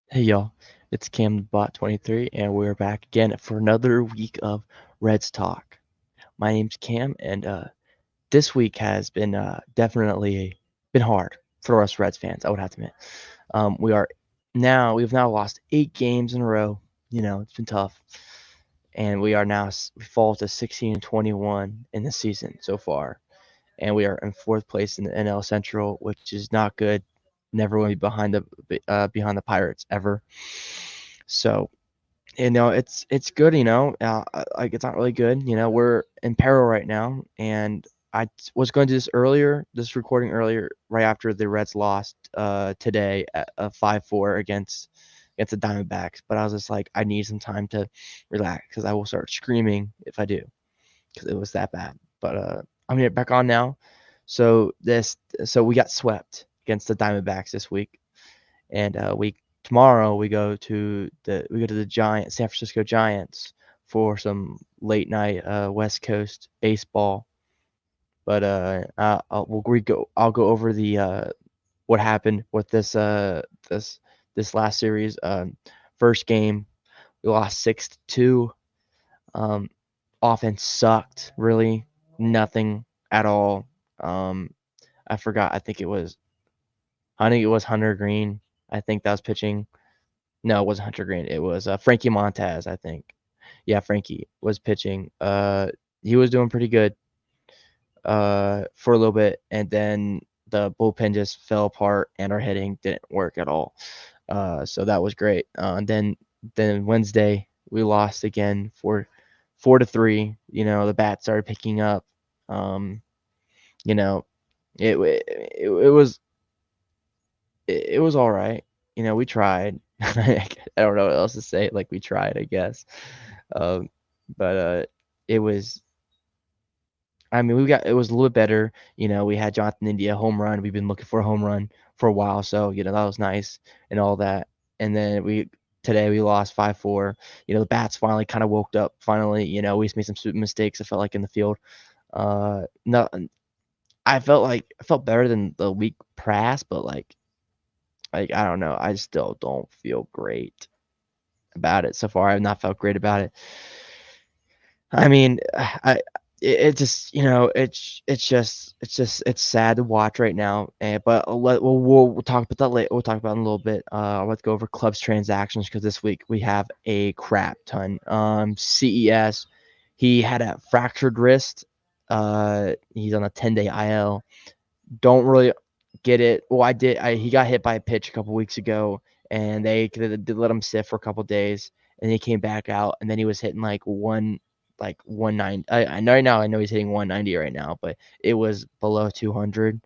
Hey y'all, it's CamBot23 and we're back again for another week of Reds Talk. My name's Cam and this week has been definitely been hard for us Reds fans, I would have to admit. We've now lost 8 games in a row. It's been tough. And we fall to 16-21 in the season so far. And we are in fourth place in the NL Central, which is not good. Never going to be behind the Pirates ever. So it's good. Like it's not really good. We're in peril right now, and was going to do this recording earlier, right after the Reds lost today at 5-4 against the Diamondbacks. But I was just like, I need some time to relax because I will start screaming if I do, because it was that bad. But I'm here back on now. So we got swept against the Diamondbacks this week, and we tomorrow we go to the San Francisco Giants for some late night West Coast baseball. But I'll go over the what happened with this last series. First game we lost 6-2. Um, Offense sucked, really nothing at all. Um, I forgot. I think it was Hunter Green. I think that was pitching. No, it wasn't Hunter Green. It was Frankie Montez, I think. Yeah, Frankie was pitching. He was doing pretty good for a little bit, and then the bullpen just fell apart, and our hitting didn't work at all. So that was great. Then Wednesday we lost again for 4-3. The bat started picking up. Um, you know, it was it was all right. We tried. I don't know what else to say. Like we tried, I guess. Um, but it was. I mean, it was a little bit better. We had Jonathan India home run. We've been looking for a home run for a while, so that was nice and all that. And then today we lost 5-4. The bats finally kind of woke up. Finally, we just made some stupid mistakes. I felt like in the field. No, I felt better than the week past, but like I don't know. I still don't feel great about it so far. I've not felt great about it. I mean, it just it's sad to watch right now. But we'll talk about that later. We'll talk about it in a little bit. Let's go over clubs transactions because this week we have a crap ton. CES, he had a fractured wrist. He's on a 10-day IL. Don't really get it. Well, I did. He got hit by a pitch a couple weeks ago, and they did let him sit for a couple days, and he came back out, and then he was hitting like 190. I know right now. I know he's hitting 190 right now, but it was below 200.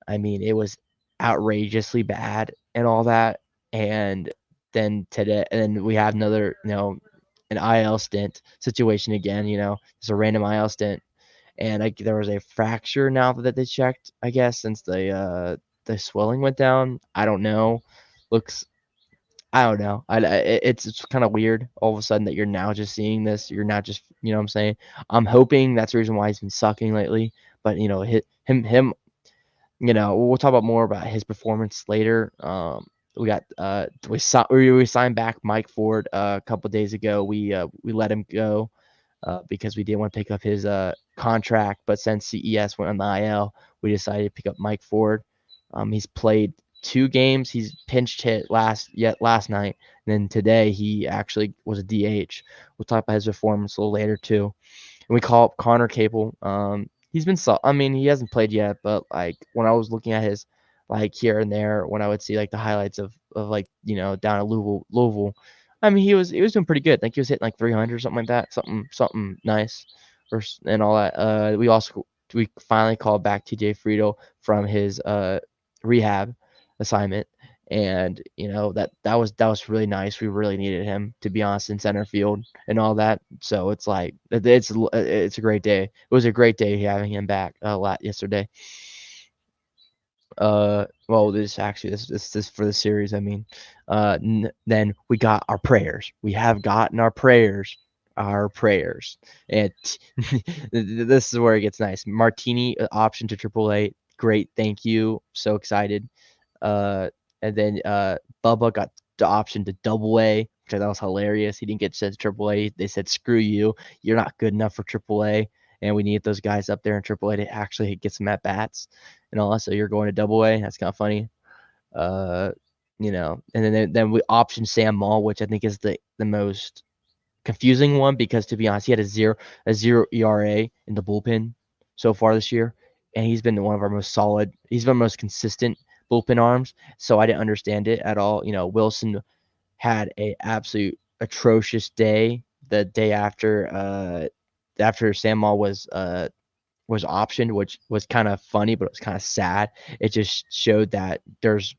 I mean, it was outrageously bad and all that. And then today, and then we have another, an IL stint situation again. It's a random IL stint, and there was a fracture now that they checked, I guess, since the swelling went down. I don't know. Looks I don't know. It's kind of weird all of a sudden that you're now just seeing this. You're not just what I'm saying. I'm hoping that's the reason why he's been sucking lately. But him. We'll talk about more about his performance later. We got we signed back Mike Ford a couple days ago. We let him go because we didn't want to pick up his contract. But since CES went on the IL, we decided to pick up Mike Ford. He's played 2 games. He's pinched hit last night. And then today he actually was a DH. We'll talk about his performance a little later too. And we call up Connor Capel. He's been I mean, he hasn't played yet, but like when I was looking at his like here and there, when I would see like the highlights of like down at Louisville, I mean he was doing pretty good. Like he was hitting like 300 or something like that, something nice, and all that. We finally called back TJ Friedel from his rehab assignment, and that was really nice. We really needed him, to be honest, in center field and all that. So it's like it's a great day. It was a great day having him back yesterday. Well, this for the series. I mean, then we got our prayers. We have gotten our prayers, and this is where it gets nice. Martini option to AAA. Great, thank you. So excited. Uh, and then Bubba the option to Double A, which I thought was hilarious. He didn't get sent to Triple A. They said, "Screw you, you're not good enough for Triple A, and we need those guys up there in Triple A to actually get some at bats and all that." So you're going to Double A. That's kind of funny. And then we optioned Sam Maul, which I think is the most confusing one because to be honest, he had a zero ERA in the bullpen so far this year, and he's been one of our most solid. He's been most consistent bullpen arms. So I didn't understand it at all. Wilson had a absolute atrocious day the day after Sam Maul was optioned, which was kind of funny, but it was kind of sad. It just showed that there's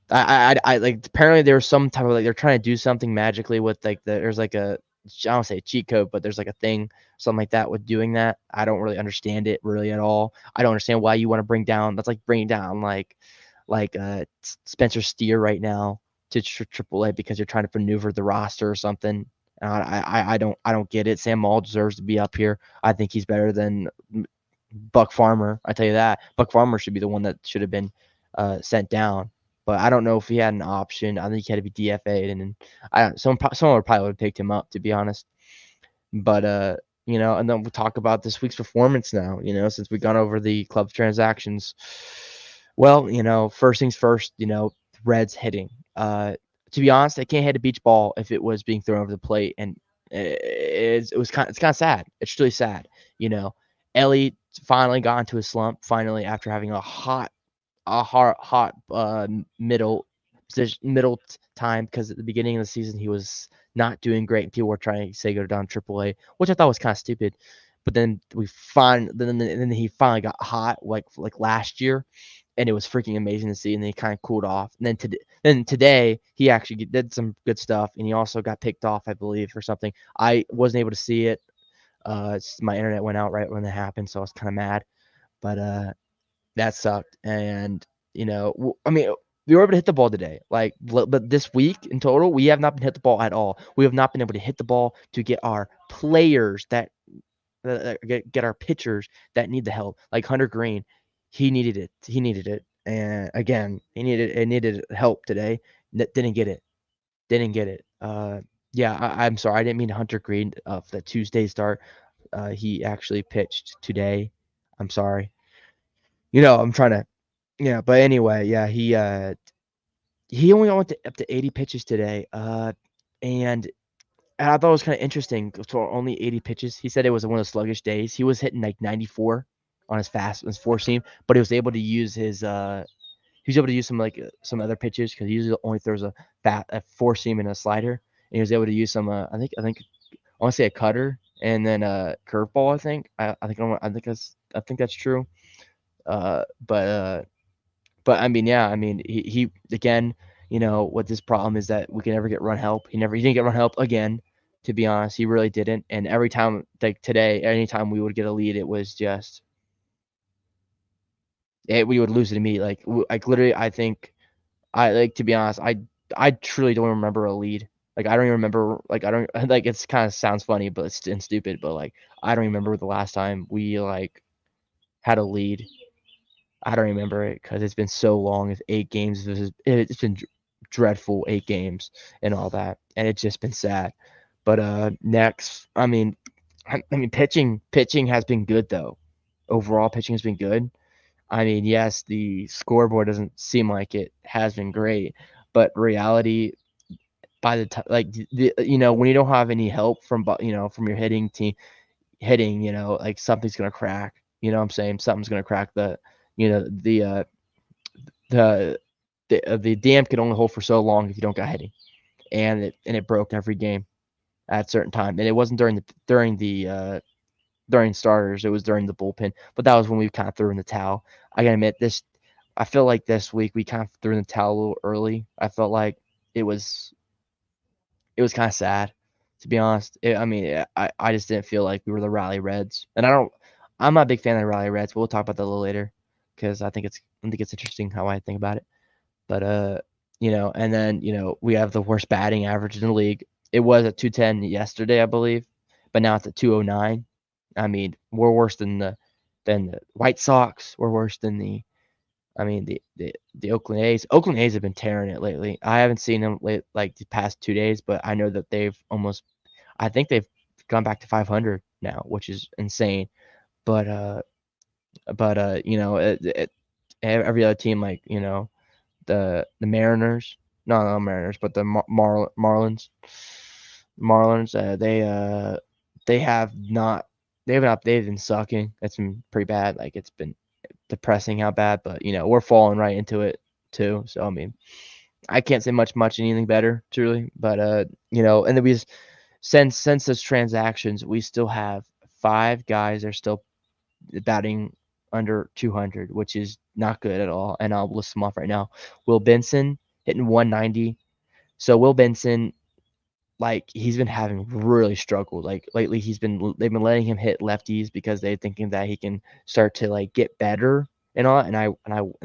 I like apparently there was some type of like they're trying to do something magically with there's like a I don't say a cheat code, but there's like a thing, something like that with doing that. I don't really understand it really at all. I don't understand why you want to bring down that's like bringing down Spencer Steer right now to AAA because you're trying to maneuver the roster or something. I don't get it. Sam Maul deserves to be up here. I think he's better than Buck Farmer. I tell you that. Buck Farmer should be the one that should have been sent down. But I don't know if he had an option. I think he had to be DFA'd, and then someone would probably have picked him up, to be honest. But and then we'll talk about this week's performance now. Since we've gone over the club transactions. Well, first things first. Reds hitting. To be honest, I can't hit a beach ball if it was being thrown over the plate, and it's kind of sad. It's really sad. Ellie finally got into a slump. Finally, after having a hot middle time because at the beginning of the season he was not doing great and people were trying to say go down AAA, which I thought was kind of stupid. But then then he finally got hot like last year, and it was freaking amazing to see. And then he kind of cooled off. And then today he actually did some good stuff, and he also got picked off, I believe, or something. I wasn't able to see it. My internet went out right when it happened, so I was kind of mad. But that sucked. And, I mean, we were able to hit the ball today. But this week in total, we have not been hit the ball at all. We have not been able to hit the ball to get our players get our pitchers that need the help. Like Hunter Green, he needed it. He needed it. And again, needed help today. Didn't get it. Didn't get it. Yeah, I'm sorry. I didn't mean Hunter Green for the Tuesday start. He actually pitched today. I'm sorry. I'm trying to yeah, but anyway, yeah, he only went up to 80 pitches today. And I thought it was kind of interesting for only 80 pitches. He said it was one of the sluggish days. He was hitting like 94 on his four seam, but he was able to use some other pitches because he usually only throws a four seam and a slider, and he was able to use some I think I want to say a cutter and then a curveball. I think that's true. Uh, but uh, But I mean, yeah, I mean, he again, what this problem is that we can never get run help. He didn't get run help again. To be honest, he really didn't. And every time, like today, anytime we would get a lead, it was just we would lose it immediately. Like literally, I think to be honest, I truly don't remember a lead. Like I don't even remember. Like I don't like it's kind of sounds funny, but it's stupid. But like I don't remember the last time we had a lead. I don't remember it because it's been so long. It's 8 games. It's been dreadful 8 games and all that, and it's just been sad. But next, I mean, pitching has been good though. Overall, pitching has been good. I mean, yes, the scoreboard doesn't seem like it has been great, but reality, by the time when you don't have any help from your hitting team, like something's gonna crack. You know what I'm saying? Something's gonna crack you know the the dam can only hold for so long if you don't got hitting, and it broke every game at a certain time, and it wasn't during starters, it was during the bullpen, but that was when we kind of threw in the towel. I gotta admit this. I feel like this week we kind of threw in the towel a little early. I felt like it was kind of sad, to be honest. I just didn't feel like we were the Rally Reds, and I'm not a big fan of the Rally Reds, but we'll talk about that a little later because I think it's interesting how I think about it. But and then we have the worst batting average in the league. It was at 210 yesterday, I believe, but now it's at 209. I mean, we're worse than the White Sox. We're worse than I mean, the Oakland A's. Oakland A's have been tearing it lately. I haven't seen them like the past 2 days, but I know that they've almost. I think they've gone back to 500 now, which is insane. But every other team, like the Mariners, no, not Mariners, but the Marlins, they have not. They've been sucking. It's been pretty bad. Like it's been depressing how bad, but we're falling right into it too. So I mean, I can't say much anything better, truly. But and then since those transactions, we still have 5 guys that are still batting under 200, which is not good at all. And I'll list them off right now. Will Benson hitting 190. So Will Benson, like he's been having really struggled. Like lately, they've been letting him hit lefties because they're thinking that he can start to like get better and all. And I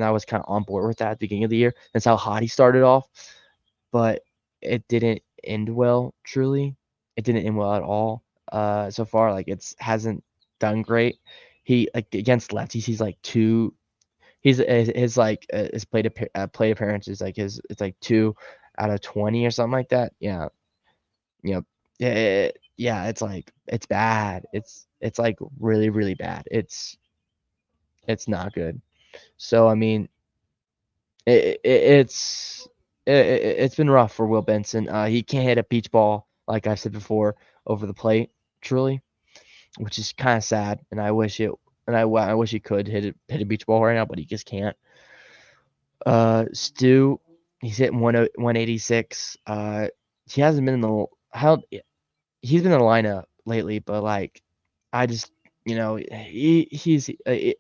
was kind of on board with that at the beginning of the year. That's how hot he started off, but it didn't end well. Truly, it didn't end well at all. So far, like it's hasn't done great. He like against lefties, he's like two. His like his plate appearances like it's like 2 out of 20 or something like that. Yeah, yeah, it's like it's bad. It's like really, really bad. It's not good. So I mean, it's been rough for Will Benson. He can't hit a beach ball like I said before over the plate, truly, which is kind of sad. And I wish I wish he could hit a beach ball right now, but he just can't. Stu, he's hitting 186. He hasn't been in the how he's been in the lineup lately, but like I just I feel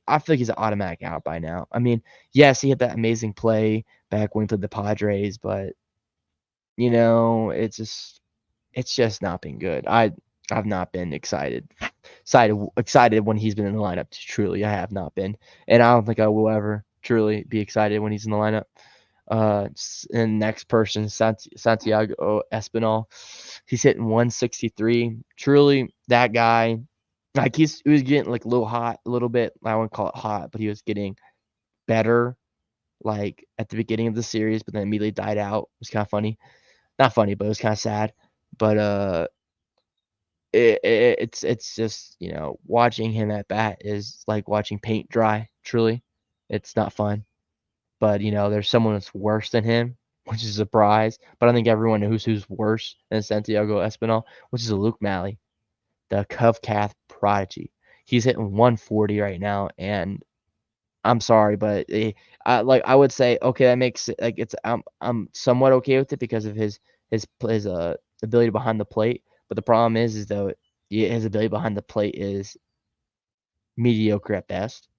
like he's an automatic out by now. I mean, yes, he had that amazing play back when he played the Padres, but it's just not been good. I've not been excited when he's been in the lineup. Truly, I have not been, and I don't think I will ever truly be excited when he's in the lineup. And next person, Santiago Espinal. He's hitting 163. Truly, that guy, like he was getting like a little hot, a little bit. I wouldn't call it hot, but he was getting better, like at the beginning of the series, but then immediately died out. It was kind of funny, not funny, but it was kind of sad. But it's just watching him at bat is like watching paint dry. Truly, it's not fun. But there's someone that's worse than him, which is a surprise. But I think everyone knows who's worse than Santiago Espinal, which is a Luke Malley, the Covcath prodigy. He's hitting 140 right now, and I'm sorry, but I would say okay, that makes it like it's I'm somewhat okay with it because of his ability behind the plate. But the problem is though his ability behind the plate is mediocre at best.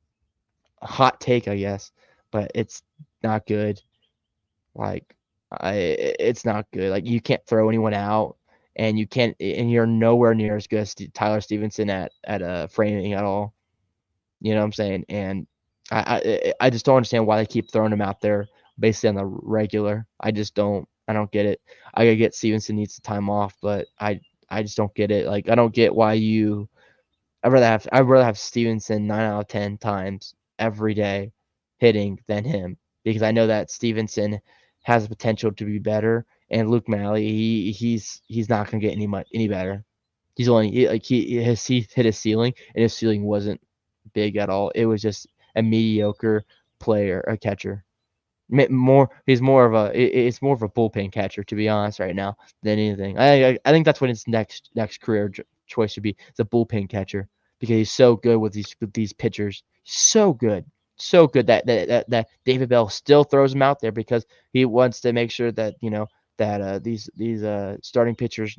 A hot take, I guess, but it's not good. Like it's not good. Like you can't throw anyone out, and you're nowhere near as good as Tyler Stevenson at framing at all. You know what I'm saying? And I just don't understand why they keep throwing him out there basically on the regular. I don't get it. I get Stevenson needs the time off, but I just don't get it. Like I don't get why you. I'd rather have Stevenson 9 out of 10 times every day hitting than him because I know that Stevenson has the potential to be better, and Luke Malley he's not gonna get any better. He's only he hit his ceiling, and his ceiling wasn't big at all. It was just a mediocre player, a catcher. He's more of it's more of a bullpen catcher to be honest right now than anything. I think that's what his next career choice should be. It's a bullpen catcher because he's so good with these pitchers. So good that David Bell still throws him out there because he wants to make sure that that these starting pitchers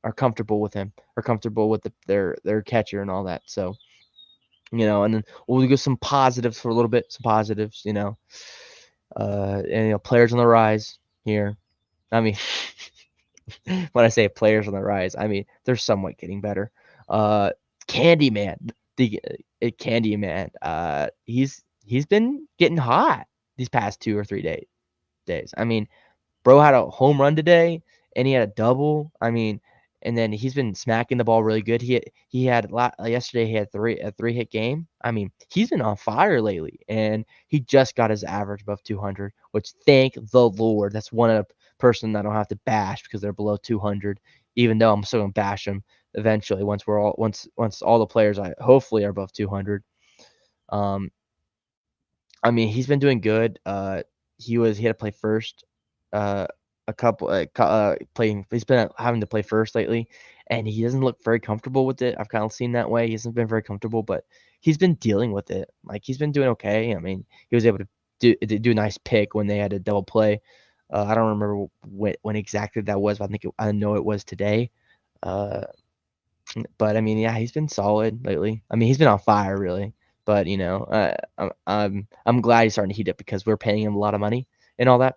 are comfortable with him, are comfortable with their catcher and all that. So and then we'll get some positives for a little bit, some positives, and players on the rise here. I mean, when I say players on the rise, I mean they're somewhat getting better. Uh, Candyman, Candyman, he's been getting hot these past 2 or 3 days. I mean, bro had a home run today, and he had a double. I mean, and then he's been smacking the ball really good. He had yesterday he had a 3-hit game. I mean, he's been on fire lately, and he just got his average above 200, which thank the Lord. That's one person that I don't have to bash because they're below 200. Even though I'm still gonna bash them eventually once all the players I hopefully are above 200. Um, I mean, he's been doing good. He had to play first, uh, a couple, playing. He's been having to play first lately, and he doesn't look very comfortable with it. I've kind of seen that way. He hasn't been very comfortable, but he's been dealing with it. Like he's been doing okay. I mean, he was able to do a nice pick when they had a double play. I don't remember when exactly that was, but I know it was today. Uh, but I mean, yeah, he's been solid lately. I mean, he's been on fire really. But I'm glad he's starting to heat up because we're paying him a lot of money and all that.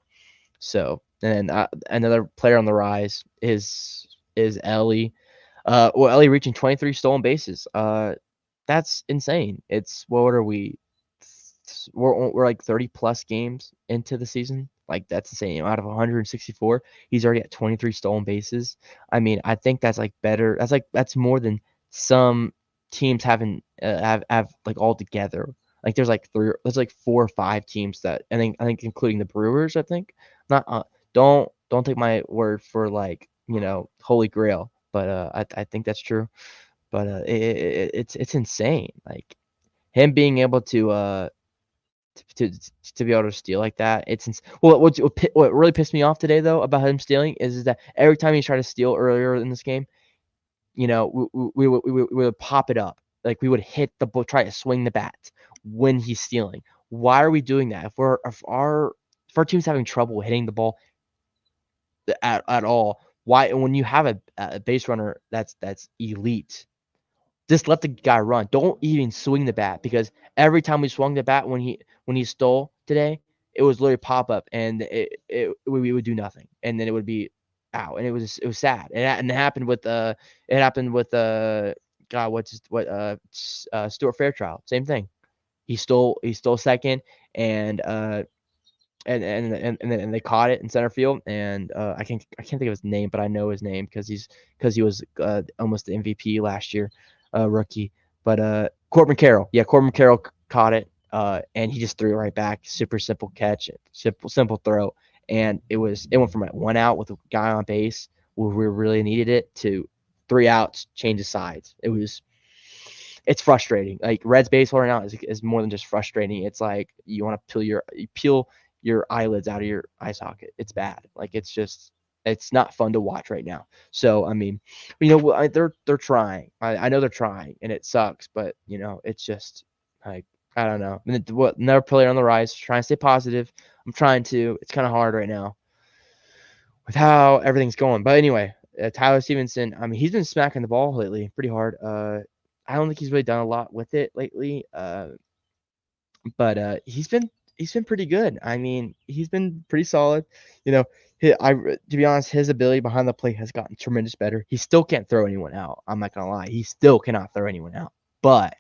So and another player on the rise is Ellie. Ellie reaching 23 stolen bases. That's insane. It's what are we? We're like 30 plus games into the season. Like that's insane. Out of 164, he's already at 23 stolen bases. I mean, I think that's like better. That's more than some teams haven't have like all together. Like there's like 4 or 5 teams that I think including the Brewers. I think not. Don't take my word for like holy grail, but I think that's true. But it's insane. Like him being able to to be able to steal like that. What really pissed me off today though about him stealing is that every time he tried to steal earlier in this game, we would pop it up. Like we would hit the ball, try to swing the bat when he's stealing. Why are we doing that? If our team's having trouble hitting the ball at all, why when you have a base runner that's elite, just let the guy run. Don't even swing the bat because every time we swung the bat when he stole today, it was literally pop up and we would do nothing, and then it would be out, and it was sad. And it happened with God Stuart Fairchild, same thing. He stole second, and and they caught it in center field, and I can't think of his name, but I know his name because he was almost the MVP last year, rookie. But Corbin Carroll, yeah, Corbin Carroll caught it, and he just threw it right back. Super simple catch, simple throw, and it went from 1 out with a guy on base where we really needed it to 3 outs, change of sides. It's frustrating. Like Reds baseball right now is more than just frustrating. It's like you want to peel your eyelids out of your eye socket. It's bad. Like it's not fun to watch right now. So I mean, they're trying. I know they're trying, and it sucks, but it's just like I don't know. And another player on the rise, trying to stay positive. I'm trying to. It's kind of hard right now with how everything's going. But anyway, Tyler Stevenson. I mean, he's been smacking the ball lately pretty hard. I don't think he's really done a lot with it lately. But he's been pretty good. I mean, he's been pretty solid. You know, to be honest, his ability behind the plate has gotten tremendous better. He still can't throw anyone out. I'm not gonna lie. He still cannot throw anyone out. But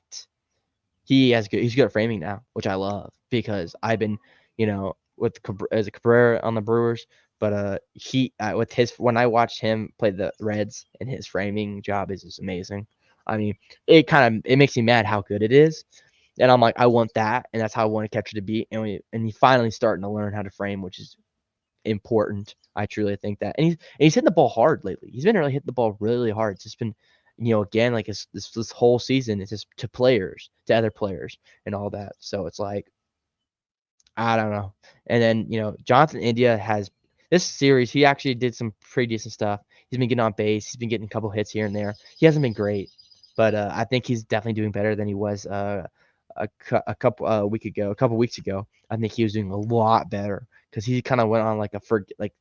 he's good at framing now, which I love because I've been, as a Cabrera on the Brewers, but he with his when I watched him play the Reds and his framing job is just amazing. I mean, it makes me mad how good it is, and I'm like I want that, and that's how I want a catcher to be, and he's finally starting to learn how to frame, which is important. I truly think that, and he's hitting the ball hard lately. He's been really hitting the ball really hard. It's just been, again, like this whole season, it's just to other players, and all that. So it's like I don't know. And then Jonathan India has this series. He actually did some pretty decent stuff. He's been getting on base. He's been getting a couple hits here and there. He hasn't been great, but I think he's definitely doing better than he was a couple weeks ago. I think he was doing a lot better because he kind of went on like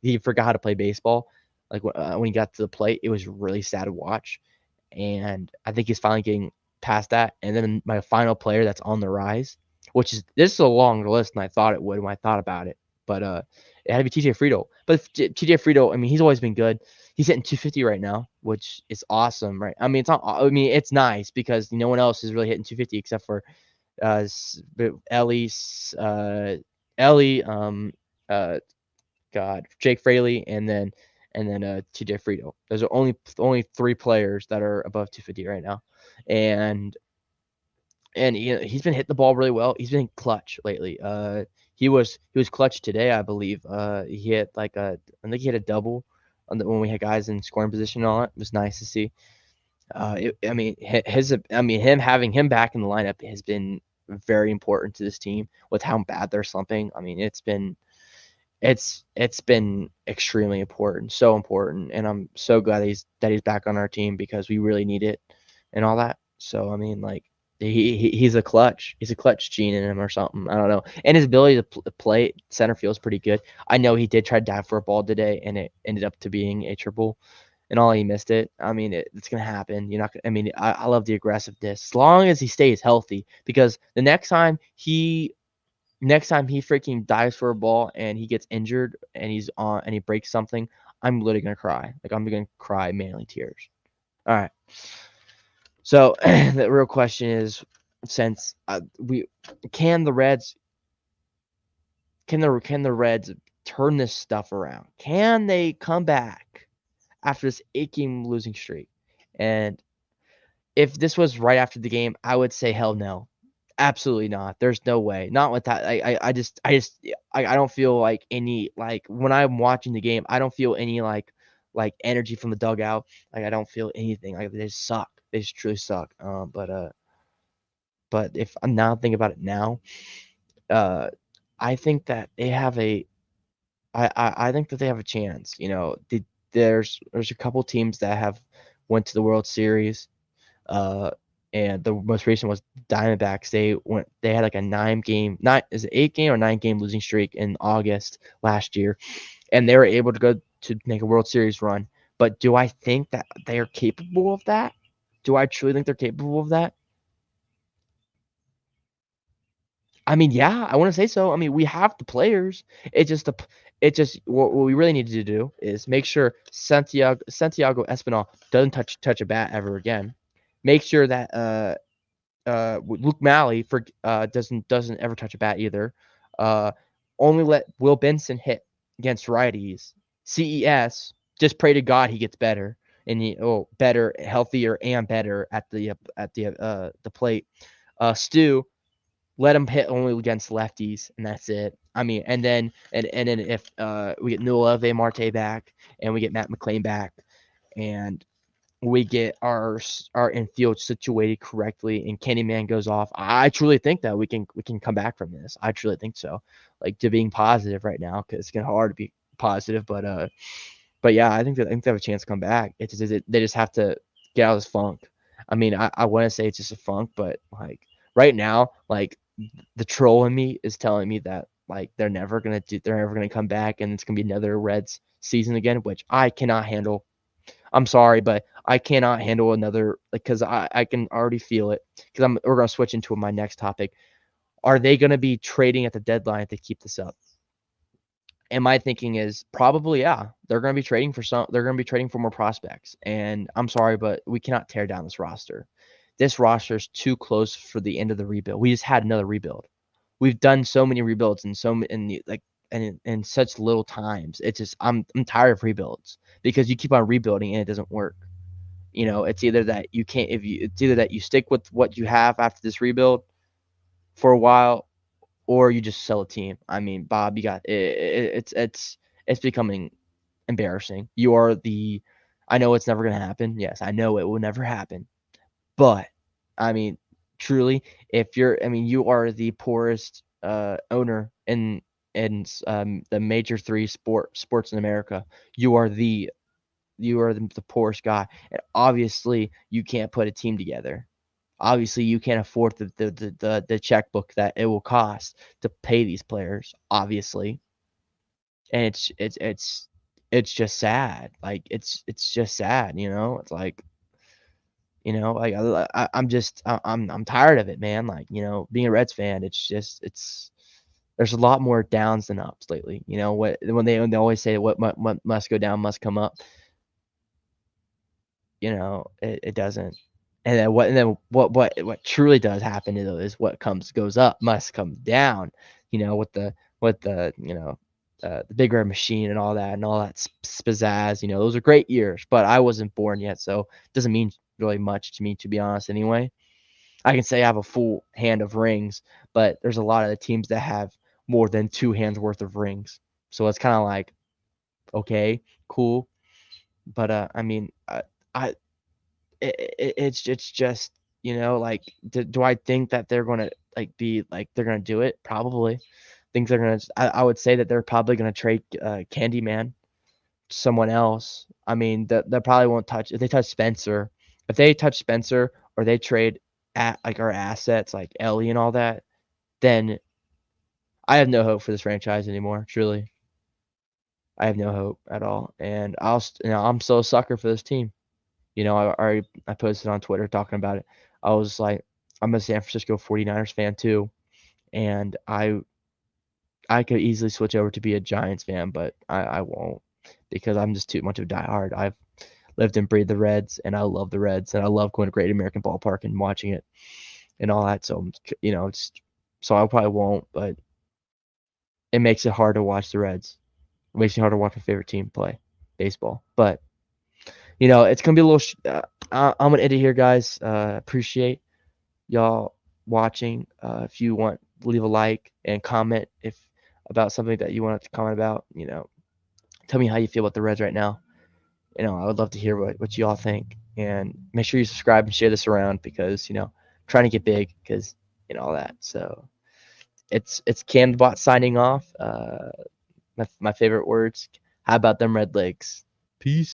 he forgot how to play baseball. Like when he got to the plate, it was really sad to watch. And I think he's finally getting past that. And then my final player that's on the rise, which is this is a longer list than I thought it would when I thought about it. But it had to be TJ Friedl. But TJ Friedl, I mean, he's always been good. He's hitting 250 right now, which is awesome, right? I mean, it's nice because no one else is really hitting 250 except for Ellie, Ellie, God, Jake Fraley, and then and then TJ Friedel. Those are only 3 players that are above 250 right now, and he's been hitting the ball really well. He's been clutch lately. He was clutch today, I believe. He hit I think he hit a double when we had guys in scoring position and all that. It was nice to see. I mean, him having him back in the lineup has been very important to this team with how bad they're slumping. I mean, it's been extremely important, so important, and I'm so glad he's back on our team because we really need it and all that. So I mean, like he's a clutch gene in him or something. I don't know, and his ability to play center field is pretty good. I know he did try to dive for a ball today, and it ended up to being a triple, and all he missed it. I mean, it's gonna happen. You're not. I mean, I love the aggressiveness as long as he stays healthy because the next time he freaking dives for a ball and he gets injured and he's on and he breaks something, I'm literally gonna cry. Like I'm gonna cry manly tears. All right. So the real question is, since we can the Reds can the Reds turn this stuff around? Can they come back after this 8-game losing streak? And if this was right after the game, I would say hell no. Absolutely not. There's no way. Not with that. I don't feel like any like when I'm watching the game, I don't feel any like energy from the dugout. Like I don't feel anything. Like they just suck. They just truly suck. But if I'm now thinking about it now, uh, I think that they have a I think that they have a chance. There's a couple teams that have went to the World Series. Uh, and the most recent was Diamondbacks. They had like a 8 game or 9 game losing streak in August last year, and they were able to go to make a World Series run. But do I think that they are capable of that? Do I truly think they're capable of that? I mean, yeah, I want to say so. I mean, we have the players. What we really need to do is make sure Santiago Espinal doesn't touch a bat ever again. Make sure that Luke Malley doesn't ever touch a bat either. Uh, Only let Will Benson hit against righties. CES, just pray to God he gets better better, healthier, and better at the plate. Stu, let him hit only against lefties, and that's it. I mean, and then if we get Noelve Marte back and we get Matt McLean back, and we get our infield situated correctly and Candyman goes off, I truly think that we can come back from this. I truly think so. Like to being positive right now because it's getting hard to be positive, but yeah, I think they have a chance to come back. They just have to get out of this funk. I mean, I want to say it's just a funk, but like right now, like the troll in me is telling me that like they're never gonna come back and it's gonna be another Reds season again, which I cannot handle. I'm sorry, but I cannot handle another because I can already feel it because we're gonna switch into my next topic. Are they gonna be trading at the deadline to keep this up? And my thinking is probably yeah. They're gonna be trading for more prospects. And I'm sorry, but we cannot tear down this roster. This roster is too close for the end of the rebuild. We just had another rebuild. We've done so many rebuilds in such little times. It's just I'm tired of rebuilds because you keep on rebuilding and it doesn't work. It's either that you can't if you it's either that you stick with what you have after this rebuild for a while or you just sell a team. I mean, Bob, you got it's becoming embarrassing. I know it's never going to happen. Yes, I know it will never happen. But I mean, truly, you are the poorest owner in the major 3 sports in America. You are the poorest guy, and obviously you can't put a team together. Obviously, you can't afford the checkbook that it will cost to pay these players. Obviously, and it's just sad. Like it's just sad. It's like like I'm tired of it, man. Like being a Reds fan, it's there's a lot more downs than ups lately. When they always say what must go down must come up. It doesn't. And then what truly does happen is what goes up must come down. With the the Big Red Machine and all that spazazz. Those are great years, but I wasn't born yet, so it doesn't mean really much to me, to be honest. Anyway, I can say I have a full hand of rings, but there's a lot of the teams that have more than 2 hands worth of rings. So it's kind of like, okay, cool, but I mean, I it's just like, do I think that they're gonna they're gonna do it? Probably. Think they're gonna. I would say that they're probably gonna trade Candyman to someone else. I mean, they probably won't touch if they touch Spencer. If they touch Spencer or they trade at like our assets like Ellie and all that, then I have no hope for this franchise anymore. Truly, I have no hope at all. And I'm still a sucker for this team. I posted on Twitter talking about it. I was like, I'm a San Francisco 49ers fan too, and I could easily switch over to be a Giants fan, but I won't because I'm just too much of a diehard. I've lived and breathed the Reds, and I love the Reds, and I love going to Great American Ballpark and watching it and all that. So, so I probably won't, but it makes it hard to watch the Reds. It makes it hard to watch my favorite team play baseball. But it's gonna be a little. I'm gonna end it here, guys. Appreciate y'all watching. If you want, leave a like and comment if about something that you want to comment about. Tell me how you feel about the Reds right now. I would love to hear what you all think. And make sure you subscribe and share this around because trying to get big because all that. So it's Cambot signing off. My favorite words. How about them Red Legs? Peace.